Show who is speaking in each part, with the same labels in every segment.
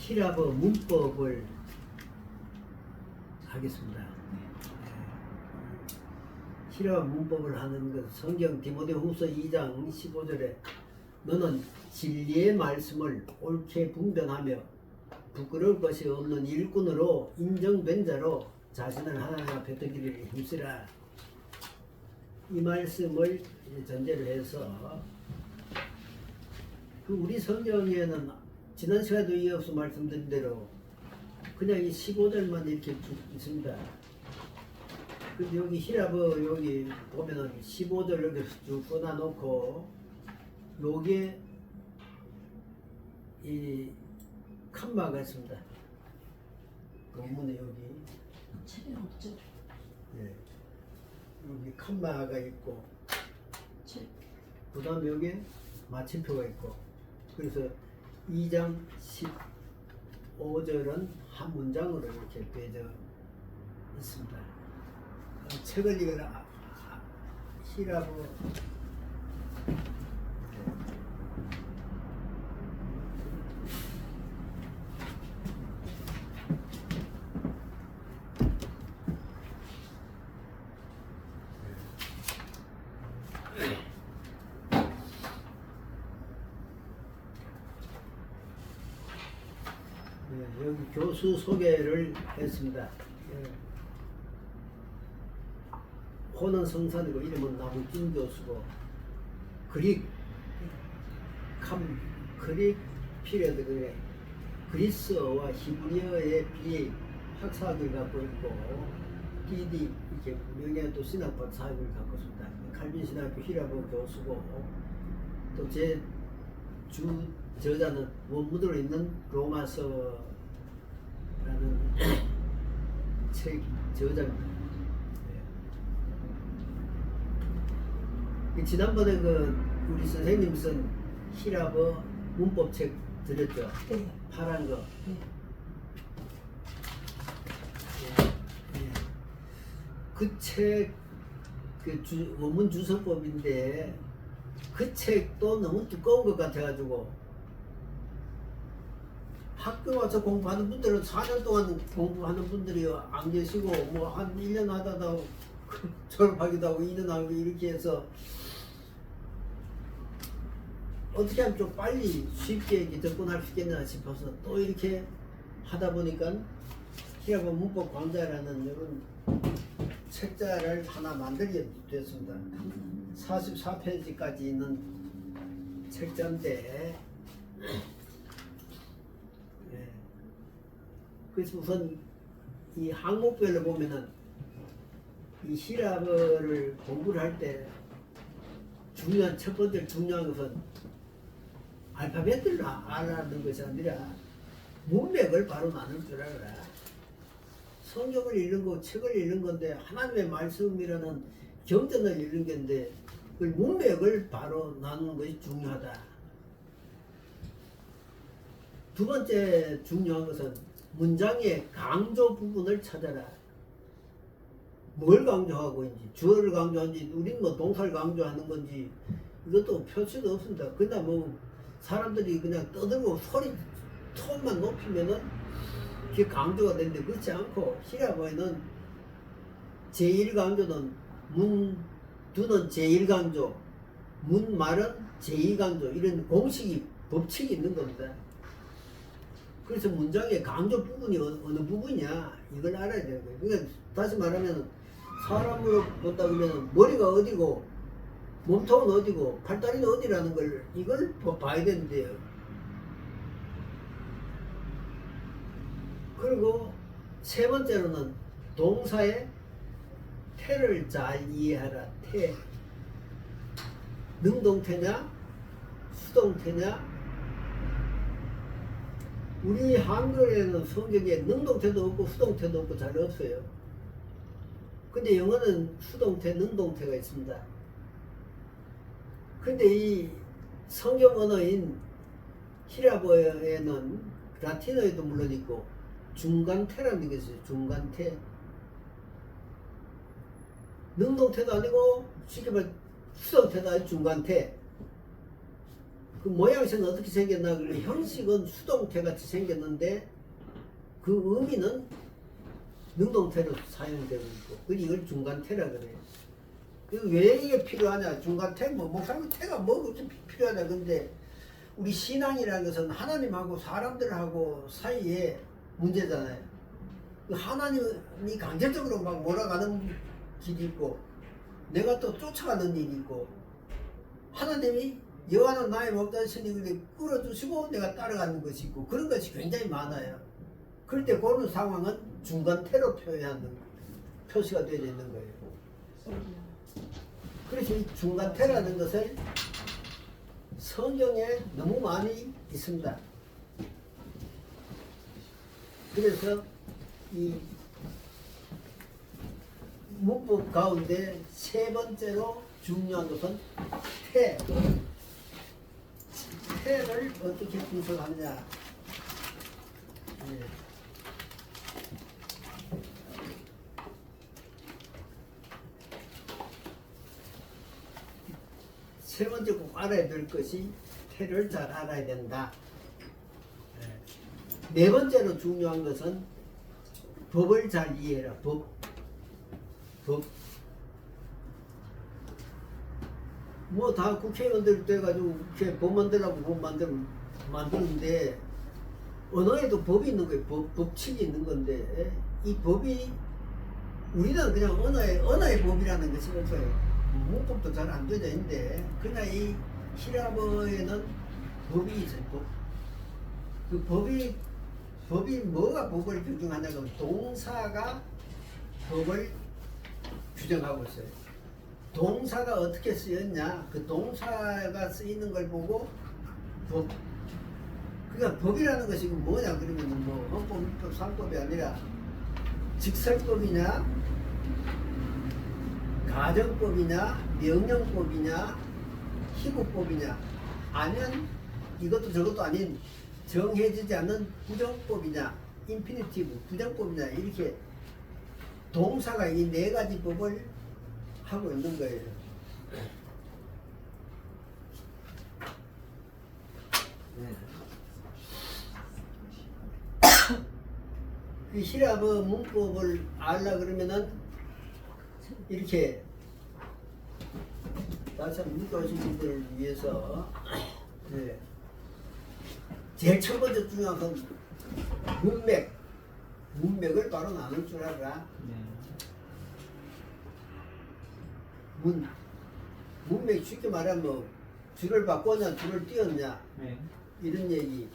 Speaker 1: 히라버 문법을 하겠습니다. 히라버 문법을 하는 것, 성경 디모데후서 2장 15절에 너는 진리의 말씀을 옳게 분별하며 부끄러울 것이 없는 일꾼으로 인정된 자로 자신을 하나님 앞에 드리기를 힘쓰라. 이 말씀을 전제로 해서 우리 성경에는 지난 시간에도 이어서 말씀드린 대로 그냥 이 15절만 이렇게 쭉 있습니다. 근데 여기 히라버 여기 보면은 15절 이렇게 쭉 써놔놓고 요게 이 칸마가 있습니다. 본문에 여기
Speaker 2: 책이 없죠.
Speaker 1: 예, 여기 칸마가 있고
Speaker 2: 책.
Speaker 1: 그 다음에 여기 마침표가 있고 그래서 2장 15절은 한 문장으로 이렇게 되어 있습니다. 책을 읽으라 히라버 여기 교수 소개를 했습니다. 호는 성산이고 이름은 나무진 교수고 그릭 피레드 그래 그리스어와 히브리어의 비 학사학을 갖고 있고 PD 이렇게 명예도 신학파 사학을 갖고 있습니다. 칼빈 신학교 히라버 교수고 또 제 주 저자는 원문으로 있는 로마서라는 책 저자입니다. 지난번에 우리 선생님 쓴 히라버 문법책 드렸죠?
Speaker 2: 네.
Speaker 1: 파란 거.
Speaker 2: 네.
Speaker 1: 그 책, 원문 주석법인데 그 책도 너무 두꺼운 것 같아가지고 학교 와서 공부하는 분들은 4년 동안 공부하는 분들이 안 계시고 뭐 한 1년 하다가 졸업하기도 하고 2년 하고 이렇게 해서 어떻게 하면 좀 빨리 쉽게 접근할 수 있겠나 싶어서 또 이렇게 하다 보니까 히라버 문법 강좌라는 이런 책자를 하나 만들게 됐습니다. 44페이지까지 있는 책자인데 그래서 우선 이 항목별로 보면은 이 히라버를 공부를 할 때 첫 번째 중요한 것은 알파벳을 알아는 것이 아니라 문맥을 바로 나눌 줄 알아라. 성경을 읽는 거, 책을 읽는 건데 하나님의 말씀이라는 경전을 읽는 건데 그 문맥을 바로 나누는 것이 중요하다. 두 번째 중요한 것은 문장의 강조 부분을 찾아라. 뭘 강조하고 있는지, 주어를 강조하는지, 우리는 뭐 동사를 강조하는 건지 이것도 표시도 없습니다. 그냥 뭐 사람들이 그냥 떠들고 톤만 높이면은 그게 강조가 되는데 그렇지 않고 히라버에는 제1강조는 문두는 제1강조, 문말은 제2강조 이런 공식이 법칙이 있는 겁니다. 그래서 문장의 강조 부분이 어느 부분이냐 이걸 알아야 되는 거예요. 그러니까 다시 말하면 사람으로 본다 그러면 머리가 어디고 몸통은 어디고 팔다리는 어디라는 걸 이걸 봐야 되는데요. 그리고 세 번째로는 동사의 태를 잘 이해하라. 태 능동태냐 수동태냐. 우리 한글에는 성경에 능동태도 없고 수동태도 없고 잘 없어요. 근데 영어는 수동태, 능동태가 있습니다. 근데 이 성경 언어인 히라버에는 라틴어에도 물론 있고 중간태라는 게 있어요. 중간태. 능동태도 아니고 쉽게 말해 수동태도 아니고 중간태. 그 모양새는 어떻게 생겼나 그러면 형식은 수동태 같이 생겼는데 그 의미는 능동태로 사용되고 있고 그 이걸 중간태라 그래요. 왜 이게 필요하냐? 중간태 목사님 태가 뭐 그렇게 필요하냐? 근데 우리 신앙이라는 것은 하나님하고 사람들하고 사이에 문제잖아요. 그 하나님이 강제적으로 막 몰아가는 길이 있고 내가 또 쫓아가는 일이 있고 하나님이 여호와는 나의 목자시니 그렇게 끌어주시고 내가 따라가는 것이 있고 그런 것이 굉장히 많아요. 그럴 때 그런 상황은 중간태로 표현하는 표시가 되어 있는 거예요. 그래서 이 중간태라는 것을 성경에 너무 많이 있습니다. 그래서 이 문법 가운데 세 번째로 중요한 것은 태. 태를 어떻게 분석하느냐. 네. 세 번째 꼭 알아야 될 것이 태를 잘 알아야 된다. 네 번째로 중요한 것은 법을 잘 이해해라. 법. 뭐 다 국회의원들 돼가지고 국회 법 만들라고 법 만드는데 언어에도 법이 있는 거예요. 법칙이 있는 건데 이 법이 우리는 그냥 언어의 법이라는 것이 없어요. 문법도 잘 안 되져 있는데 그냥 이 히라버에는 법이 있어요. 그 법이 뭐가 법을 규정하냐면 동사가 법을 규정하고 있어요. 동사가 어떻게 쓰였냐 그 동사가 쓰이는 걸 보고 법. 그러니까 법이라는 것이 뭐냐 그러면 뭐 헌법, 민법, 상법이 아니라 직설법이냐 가정법이냐 명령법이냐 희구법이냐 아니면 이것도 저것도 아닌 정해지지 않는 부정법이냐 인피니티브 부정법이냐 이렇게 동사가 이 네 가지 법을 하고 있는 거예요. 네. 그 히라버 문법을 알라 그러면은 이렇게 다시 한번 믿고 오신 분들을 위해서 네. 제일 첫 번째 중요한 건 문맥을 바로 나눌 줄 알아. 문맥 쉽게 말하면 뭐 줄을 바꿨냐 줄을 띄었냐
Speaker 3: 네.
Speaker 1: 이런 얘기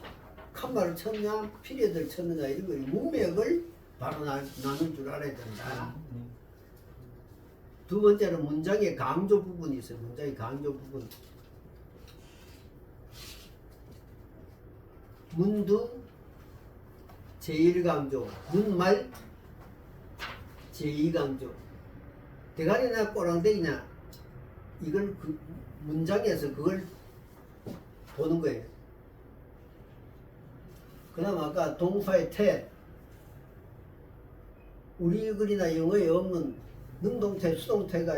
Speaker 1: 칸말을 쳤냐 피리어드를 쳤느냐 이런 거 문맥을 바로 나눌 줄 알아야 된다. 두 번째로 문장의 강조 부분이 있어요. 문장의 강조 부분. 문두 제1강조, 문말 제2강조. 대가리나 꼬랑대기냐 이걸 그 문장에서 그걸 보는 거예요. 그 다음 아까 동사의 태 우리 글이나 영어에 없는 능동태, 수동태가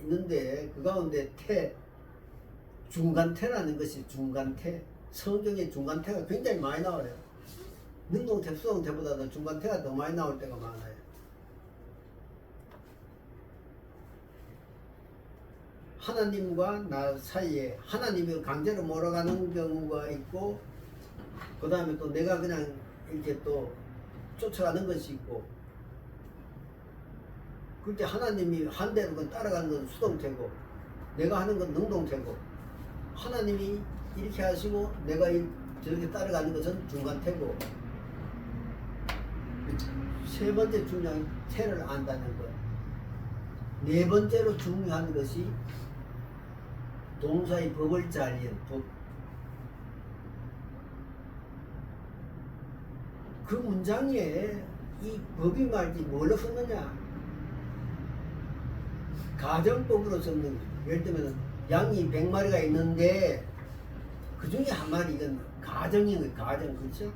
Speaker 1: 있는데 그 가운데 태 중간태라는 것이 중간태 성경에 중간태가 굉장히 많이 나와요. 능동태, 수동태보다도 중간태가 더 많이 나올 때가 많아요. 하나님과 나 사이에 하나님이 강제로 몰아가는 경우가 있고 그 다음에 또 내가 그냥 이렇게 또 쫓아가는 것이 있고 그때 하나님이 한 대로 따라가는 건 수동태고 내가 하는 건 능동태고 하나님이 이렇게 하시고 내가 저렇게 따라가는 것은 중간태고 세 번째 중요한 태를 안다는 것. 네 번째로 중요한 것이 동사의 법을 잘 이해하는 법. 그 문장에 이 법이 말지 뭘로 썼느냐? 가정법으로 썼는 거죠. 예를 들면 양이 100마리가 있는데 그 중에 한 마리 이건 가정인 거예요. 가정 그렇죠?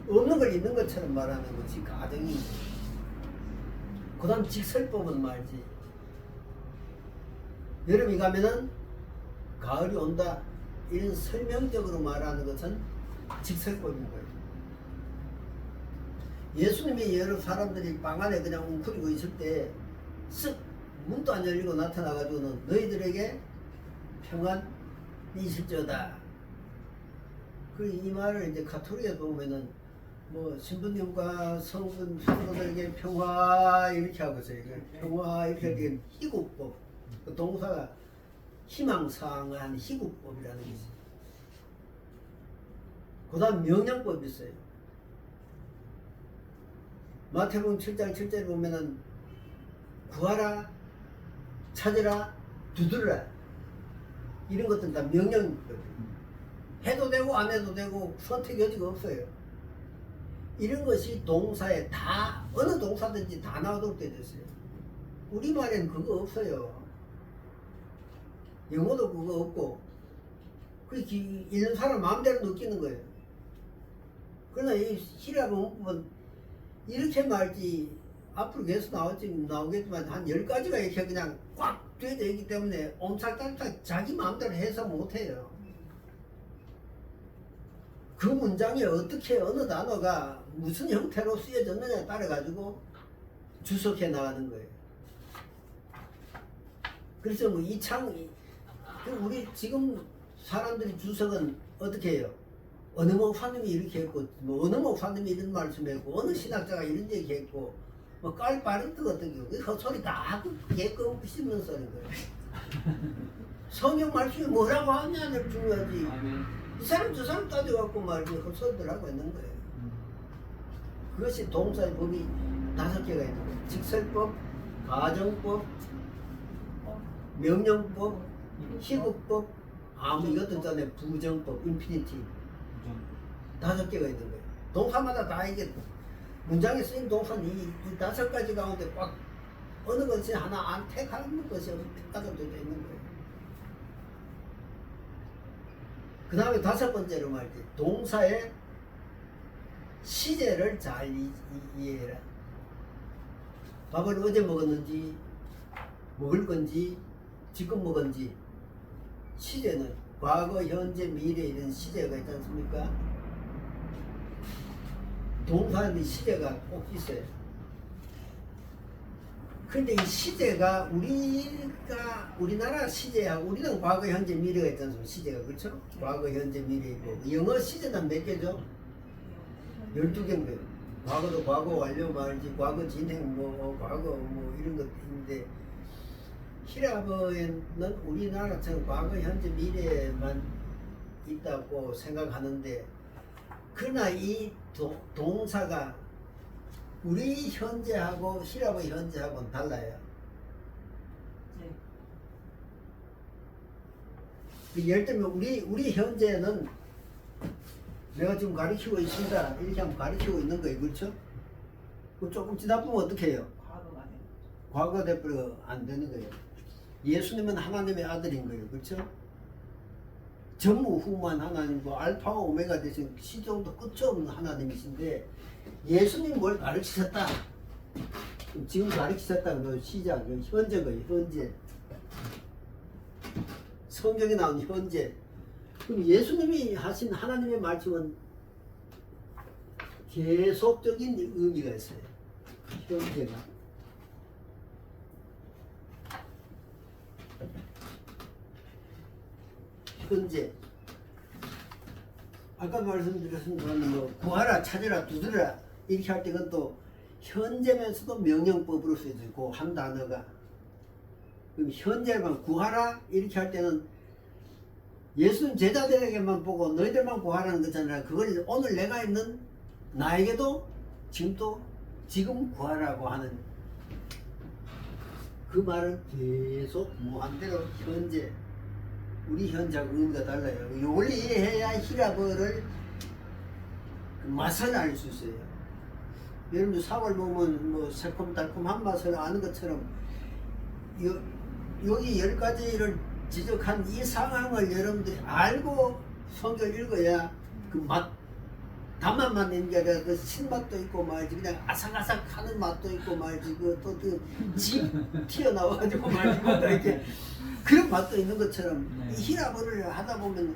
Speaker 1: 없는 걸 있는 것처럼 말하는 것이 가정인 거예요. 그 다음 직설법은 말지 여름이 가면은 가을이 온다. 이런 설명적으로 말하는 것은 직설법인 거예요. 예수님이 여러 사람들이 방 안에 그냥 웅크리고 있을 때 쓱 문도 안 열리고 나타나가지고는 너희들에게 평안이 있을지어다. 이 말을 이제 가톨릭에 보면은 뭐 신부님과 성도들에게 평화 이렇게 하고 있어요. 평화 이렇게 하는 희구법. 그 동사가 희망사항한 희구법이라는 게 있어요. 그 다음 명령법이 있어요. 마태복음 7장 7절에 보면은 구하라, 찾으라, 두드려라. 이런 것들은 다 명령법이에요. 해도 되고 안 해도 되고 선택 여지가 없어요. 이런 것이 동사에 다 어느 동사든지 다 나오도록 되어 있어요. 우리말에는 그거 없어요. 영어도 그거 없고 그 있는 사람 마음대로 느끼는 거예요. 그러나 이 히라보 문법은 이렇게 말지 앞으로 계속 나오겠지만 한 10가지가 이렇게 그냥 꽉 되어져 있기 때문에 옴삭달싹 자기 마음대로 해석 못해요. 그 문장에 어떻게 어느 단어가 무슨 형태로 쓰여졌느냐에 따라 가지고 주석해 나가는 거예요. 그래서 뭐 우리 지금 사람들이 주석은 어떻게 해요? 어느 목사님이 이렇게 했고, 뭐 어느 목사님이 이런 말씀했고, 어느 신학자가 이런 얘기했고, 뭐 깔바르트 같은 경우 그 헛소리 다 하고 개껌 씹는 소리인 거예요. 성경 말씀이 뭐라고 하냐를 중요하지. 이 사람 저 사람 따져갖고 말이지 헛소리들 하고 있는 거예요. 그것이 동사의 법이 5개가 있는 거예요. 직설법, 가정법, 명령법, 희극법, 이것도 전에 부정법, 인피니티 5개가 있는 거예요. 동사마다 다 이게 문장에 쓰인 동사는 이 5가지 가운데 꽉 어느 것이 하나 안 택하는 것이 택하도록 되어 있는 거예요. 그 다음에 5번째로 말이지 동사의 시제를 잘 이해해라. 밥을 어제 먹었는지 먹을 건지 지금 먹은지 시제는 과거, 현재, 미래 이런 시제가 있지 않습니까? 동사의 시제가 꼭 있어요. 근데 이 시제가 우리나라 시제하고 우리는 과거, 현재, 미래가 있지 않습니까? 시제가 그렇죠? 과거, 현재, 미래 있고 영어 시제는 몇 개죠? 12개인데 과거도 과거 완료 말지 과거 진행 과거 이런 것인데 히라버에는 우리나라처럼 과거, 현재, 미래만 있다고 생각하는데 그러나 이 동사가 우리 현재하고 히라버 현재하고는 달라요. 네. 예를 들면 우리 현재는 내가 지금 가르치고 있습니다. 이렇게 하면 가르치고 있는 거예요. 그렇죠? 조금 지나 보면 어떻게 해요? 과거가 돼버려 안 되는 거예요. 예수님은 하나님의 아들인 거예요. 그렇죠? 전무후무한 하나님이고 알파와 오메가 되신 시종도 끝이 없는 하나님이신데 예수님 뭘 가르치셨다. 지금 가르치셨다는 건 시작, 현재 거예요. 현재. 성경에 나온 현재. 그럼 예수님이 하신 하나님의 말씀은 계속적인 의미가 있어요. 현재가. 현재. 아까 말씀드렸던 건 뭐 구하라, 찾으라, 두드려라 이렇게 할 때는 또 현재면서도 명령법으로 쓰여지고 한 단어가. 그럼 현재만 구하라 이렇게 할 때는 예수님 제자들에게만 보고 너희들만 구하라는 거잖아요. 그걸 오늘 내가 있는 나에게도 지금 구하라고 하는 그 말은 계속 무한대로 현재. 우리 현재하고 의미가 달라요. 이걸 이해해야 히라버를 그 맛을 알 수 있어요. 여러분들 사월 보면 뭐 새콤달콤한 맛을 아는 것처럼 여기 10가지를 지적한 이 상황을 여러분들이 알고 성경을 읽어야 그 맛, 단맛만 있는 게 아니라 그 신맛도 있고 말이지, 그냥 아삭아삭하는 맛도 있고 말이지, 집 튀어나와가지고 말이지, 이렇게 그런 맛도 있는 것처럼 이 히라버를 하다 보면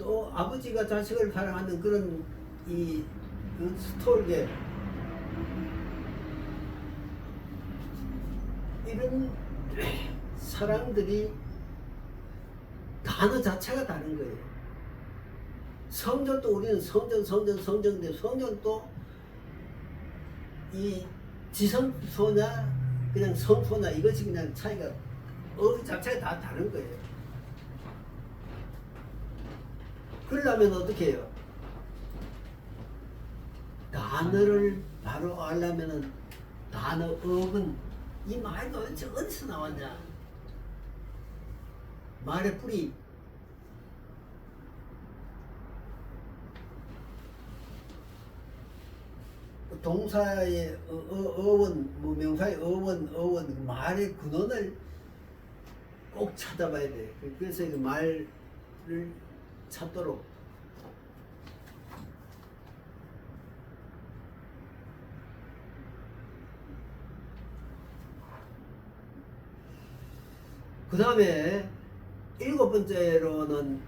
Speaker 1: 또 아버지가 자식을 사랑하는 그런 이 스톨게 이런 사람들이 단어 자체가 다른 거예요. 성전도 우리는 성전인데 성전도 이 지성소냐 그냥 성소냐 이것이 그냥 차이가 어휘 자체가 다 다른 거예요. 그러려면 어떻게 해요? 단어를 바로 알려면은 단어 어근 이 말이 도대체 어디서 나왔냐? 말의 뿌리 동사의 어원, 뭐 명사의 어원, 그 말의 근원을 꼭 찾아봐야 돼. 그래서 그 말을 찾도록. 그 다음에 7번째로는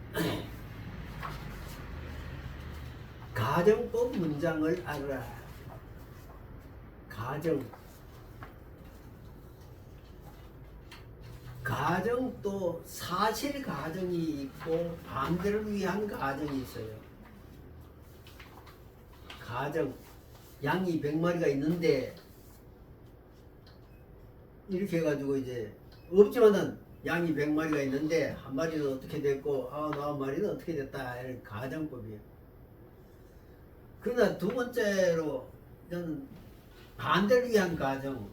Speaker 1: 가정법 문장을 알아라. 가정도 사실 가정이 있고 반대를 위한 가정이 있어요. 가정 양이 100마리가 있는데 이렇게 해가지고 이제 없지만은 양이 100마리가 있는데 한 마리는 어떻게 됐고 99마리는 어떻게 됐다 이런 가정법이에요. 그러나 두 번째로 저는 반대를 위한 가정.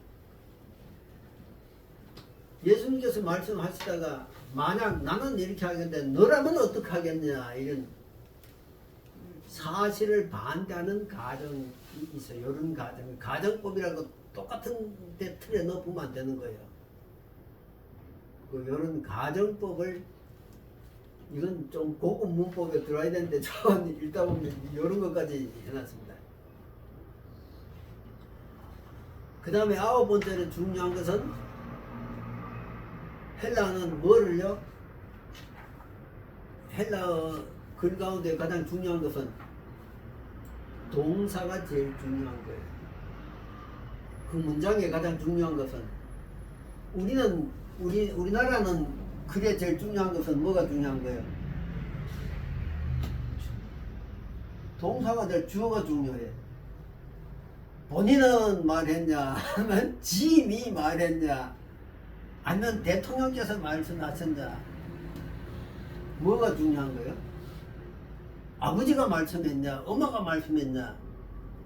Speaker 1: 예수님께서 말씀하시다가 만약 나는 이렇게 하겠는데 너라면 어떻게 하겠냐 이런 사실을 반대하는 가정이 있어요. 이런 가정법이라고 똑같은 데 틀에 넣으면 안 되는 거예요. 이런 가정법을 이건 좀 고급 문법에 들어야 되는데 저는 읽다 보면 이런 것까지 해놨습니다. 그 다음에 9번째는 중요한 것은 헬라어는 뭐를요? 헬라어 글 가운데 가장 중요한 것은 동사가 제일 중요한 거예요. 그 문장에 가장 중요한 것은 우리나라는 글에 제일 중요한 것은 뭐가 중요한 거예요? 동사가 제일 주어가 중요해. 본인은 말했냐 하면 지임이 말했냐 아니면 대통령께서 말씀하셨냐 뭐가 중요한 거예요? 아버지가 말씀했냐 엄마가 말씀했냐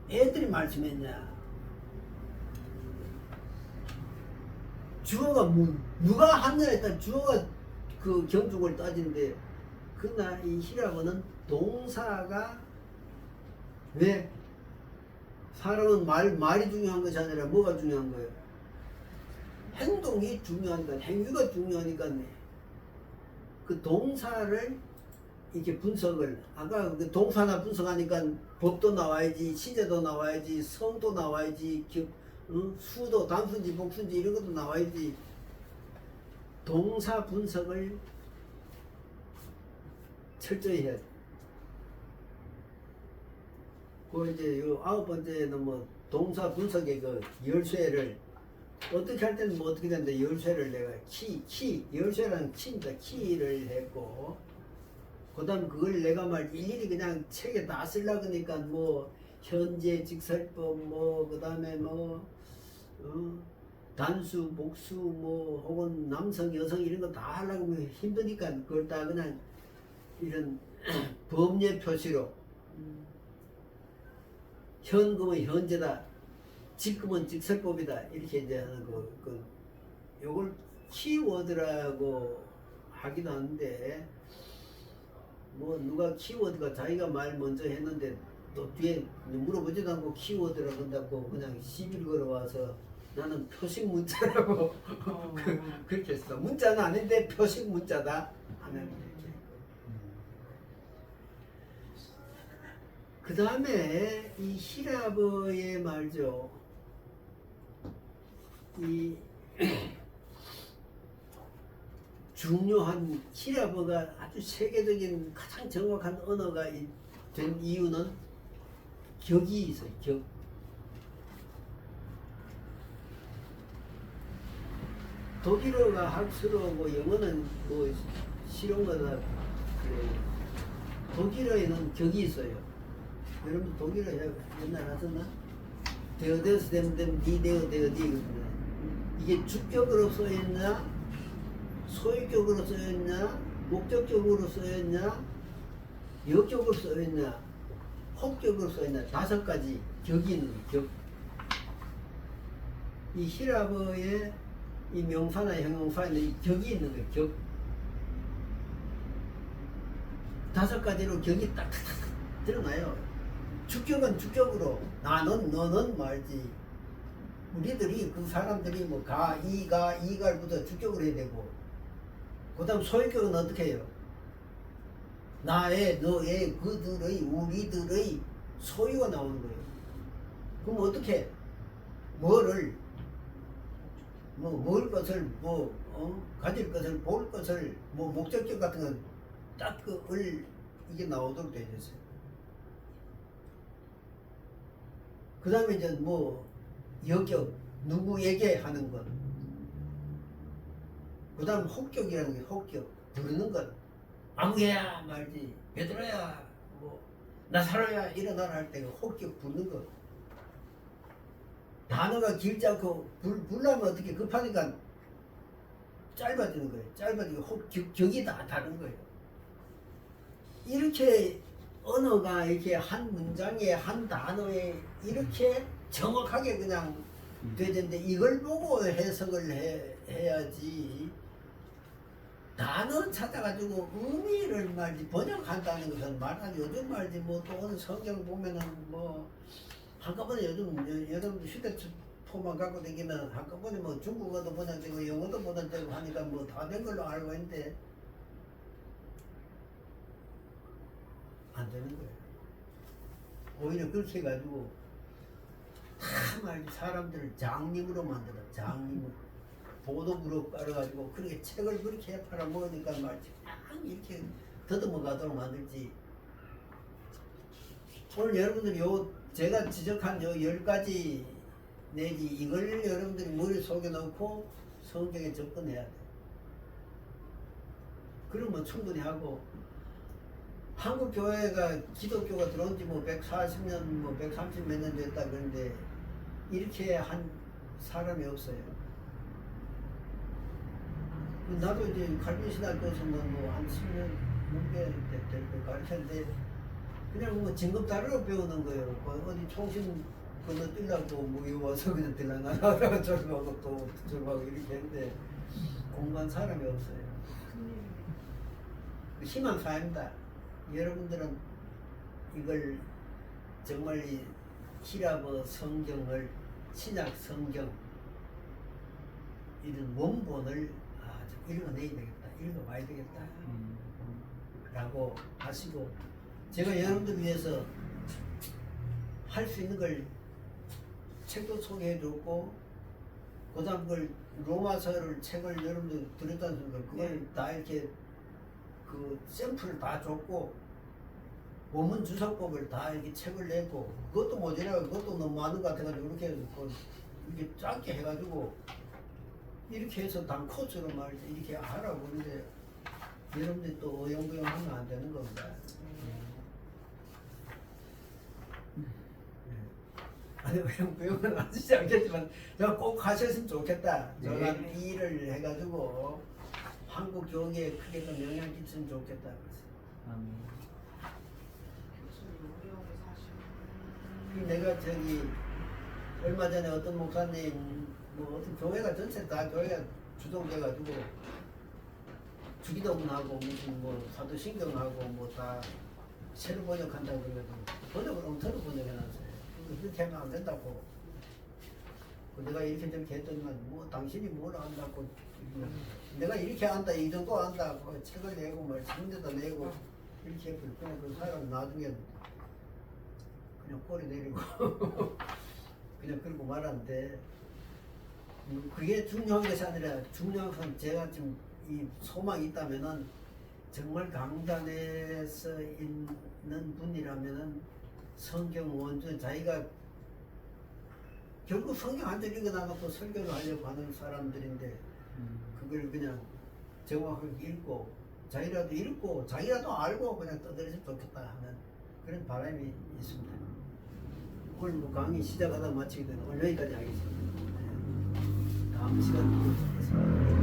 Speaker 1: 애들이 말씀했냐 주어가 누가 하느냐에 따라 주어가 그 경중을 따지는데 그러나 이 히라어는 동사가 왜? 사람은 말이 중요한 것이 아니라 뭐가 중요한 거예요? 행동이 중요하니까 행위가 중요하니까 그 동사를 이렇게 분석을 아까 그 동사나 분석하니까 법도 나와야지 시제도 나와야지 성도 나와야지 수도 단수인지 복수인지 이런 것도 나와야지 동사 분석을 철저히 해야 돼. 그 이제 요 9번째는 뭐 동사 분석의 그 열쇠를 어떻게 할 때는 뭐 어떻게 되는데 열쇠를 내가 열쇠라는 키입니다. 키를 했고 그 다음 그걸 내가 일일이 그냥 책에 다 쓰려고 하니까 뭐 현재 직설법 뭐 그 다음에 뭐 단수 복수 뭐 혹은 남성 여성 이런 거 다 하려고 하면 힘드니까 그걸 다 그냥 이런 법례 표시로 현금은 현재다 직금은 직설법이다 이렇게 이제 하는 요걸 키워드라고 하기도 하는데 뭐 누가 키워드가 자기가 말 먼저 했는데 또 뒤에 물어보지도 않고 키워드라고 한다고 그냥 시비를 걸어와서 나는 표식 문자라고 그렇게 했어. 문자는 아닌데 표식 문자다 하면 그 다음에 이 히라버의 말죠. 이 중요한 히라버가 아주 세계적인 가장 정확한 언어가 된 이유는 격이 있어요. 격. 독일어가 학스러우고 영어는 뭐 쉬운 거다 그래요. 독일어에는 격이 있어요. 여러분 독일어 옛날 하셨나? 데어데스 댐댐 디데어 데어디 이게 주격으로 써있나 소유격으로 써있냐 목적격으로 써있냐 역격으로 써있냐 혹격으로 써있냐 5가지 격이 있는 격. 이 히라버의 이 명사나 형용사에는 이 격이 있는 거예요. 격. 5가지로 격이 딱 드러나요. 주격은 주격으로 나는 너는 말지. 우리들이 그 사람들이 뭐 가, 이갈부터 주격으로 해야 되고 그 다음 소유격은 어떻게 해요? 나의, 너의, 그들의, 우리들의 소유가 나오는 거예요. 그럼 어떻게 뭐를 먹을 것을 가질 것을 볼 것을 목적격 같은 건 딱 을 이게 나오도록 되어 있어요. 그 다음에 이제 여격 누구에게 하는 것. 그 다음 혹격이라는 게 혹격 부르는 것. 아무개야 말지 베드로야 나사로야 일어나라 할 때 혹격 부르는 것. 단어가 길지 않고 부르려면 어떻게 급하니까 짧아지는 거예요. 짧아지고 격이 다 다른 거예요. 이렇게 언어가 이렇게 한 문장에 한 단어에 이렇게 정확하게 그냥 되는데 이걸 보고 해석을 해야지. 단어 찾아가지고 의미를 말지 번역한다는 것은 말하지. 요즘 말지 또 어느 성경 보면은 한꺼번에 요즘 여러분들 휴대폰만 갖고 다니면 한꺼번에 중국어도 번역되고 영어도 번역되고 하니까 다 된 걸로 알고 있는데 안 되는 거예요. 오히려 그렇게 해가지고 다 사람들을 장님으로 만들어. 장님으로 보도부로 깔아가지고 그렇게 책을 그렇게 팔아먹으니까 말지 이렇게 더듬어 가도록 만들지. 오늘 여러분들이 제가 지적한 10가지 내지 이걸 여러분들이 머릿속에 넣고 성경에 접근해야 돼. 그러면 충분히 하고. 한국 교회가 기독교가 들어온 지 140년 130 몇 년 됐다 그러는데 이렇게 한 사람이 없어요. 나도 이제 갈비신학교에서 한 10년 넘게 될 거 가르쳤는데 그냥 징검다리로 배우는 거예요. 어디 총신 건너뛰려고 여기 와서 그냥 들락날락하다가 저러고 또 저러고 이렇게 했는데 공부한 사람이 없어요. 희망사입니다. 여러분들은 이걸 정말 이 히라버 성경을 신약 성경 이런 원본을 읽어내야 되겠다, 읽어봐야 되겠다 라고 하시고 제가 여러분들 위해서 할 수 있는 걸 책도 소개해줬고 그 다음 걸 로마서를 책을 여러분들 들었다는 걸 그걸 다 이렇게 그 샘플을 다 줬고 원문 주석법을 다 이렇게 책을 냈고 그것도 모자라고 그것도 너무 많은 것 같아가지고 이렇게 해서 이렇게 짧게 해가지고 이렇게 해서 단 코스로 말이지 이렇게 하라고 그러는데 여러분들이 또 어영부영 하면 안 되는 겁니다. 아니 어영부영은 하시지 않겠지만 제가 꼭 하셨으면 좋겠다. 제가 이 일을 해가지고 한국 교육에 크게 좀 영향 끼치면 좋겠다. 내가 얼마 전에 어떤 목사님 어떤 교회가 전체 다 교회가 주동돼가지고 주기도문하고 무슨 사도신경하고 다 새로 번역한다고 그러면서 번역을 엉터리 번역해놨어요. 그렇게 하면 안 된다고. 내가 이렇게 저렇게 했더니만 당신이 뭘 안다고 내가 이렇게 안다 이 정도 안다 책을 내고 신문에다 내고 이렇게 해버려. 그냥 그 사람 나중에 그냥 꼬리 내리고 그냥 그러고 말았는데 그게 중요한 것이 아니라 중요한 건 제가 지금 이 소망이 있다면은 정말 강단에서 있는 분이라면은 성경 원주 자기가 결국 성경 한 절 읽어놔놓고 설교를 하려고 하는 사람들인데 그걸 그냥 정확하게 읽고 자기라도 읽고 자기라도 알고 그냥 떠들었으면 좋겠다 하는 그런 바람이 있습니다. 오늘 뭐 강의 시작하다 마치게 되는 오늘 여기까지 하겠습니다. 다음 시간에 뵙겠습니다.